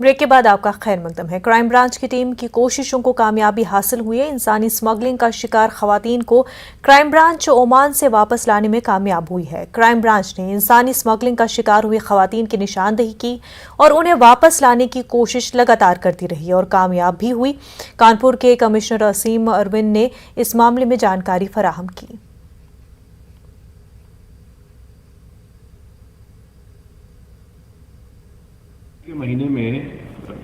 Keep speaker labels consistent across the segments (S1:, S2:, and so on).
S1: Break के बाद आपका खैर मकदम है। क्राइम ब्रांच की टीम की कोशिशों को कामयाबी हासिल हुई है। इंसानी स्मगलिंग का शिकार खवातीन को क्राइम ब्रांच ओमान से वापस लाने में कामयाब हुई है। क्राइम ब्रांच ने इंसानी स्मगलिंग का शिकार हुई खवातीन की निशानदेही की और उन्हें वापस लाने की कोशिश लगातार करती रही और कामयाब भी हुई। कानपुर के कमिश्नर असीम अरविंद ने इस मामले में जानकारी फराहम की।
S2: के महीने में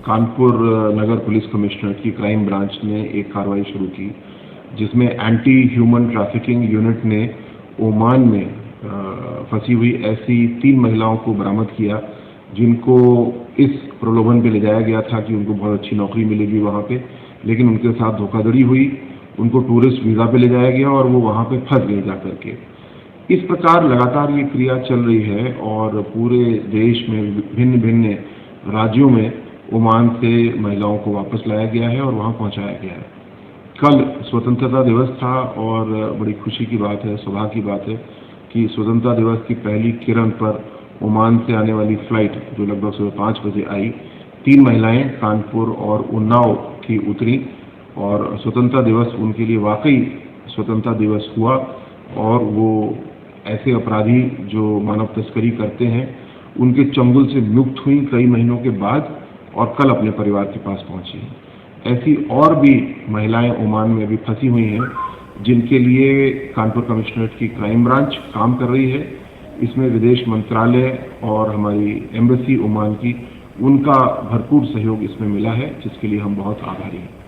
S2: कानपुर नगर पुलिस कमिश्नरेट की क्राइम ब्रांच ने एक कार्रवाई शुरू की, जिसमें एंटी ह्यूमन ट्रैफिकिंग यूनिट ने ओमान में फंसी हुई ऐसी 3 महिलाओं को बरामद किया, जिनको इस प्रलोभन पे ले जाया गया था कि उनको बहुत अच्छी नौकरी मिलेगी वहाँ पे, लेकिन उनके साथ धोखाधड़ी हुई। उनको टूरिस्ट वीज़ा पे ले जाया गया और वो वहाँ पे फंस गए जाकर के। इस प्रकार लगातार ये क्रिया चल रही है और पूरे देश में भिन्न भिन्न राज्यों में ओमान से महिलाओं को वापस लाया गया है और वहां पहुंचाया गया है। कल स्वतंत्रता दिवस था और बड़ी खुशी की बात है, सौभाग्य की बात है कि स्वतंत्रता दिवस की पहली किरण पर ओमान से आने वाली फ्लाइट जो लगभग सुबह 5 बजे आई, 3 महिलाएं कानपुर और उन्नाव की उतरी और स्वतंत्रता दिवस उनके लिए वाकई स्वतंत्रता दिवस हुआ और वो ऐसे अपराधी जो मानव तस्करी करते हैं उनके चंगुल से मुक्त हुई कई महीनों के बाद और कल अपने परिवार के पास पहुंची हैं। ऐसी और भी महिलाएं ओमान में अभी फंसी हुई हैं, जिनके लिए कानपुर कमिश्नरेट की क्राइम ब्रांच काम कर रही है। इसमें विदेश मंत्रालय और हमारी एम्बेसी ओमान की उनका भरपूर सहयोग इसमें मिला है, जिसके लिए हम बहुत आभारी हैं।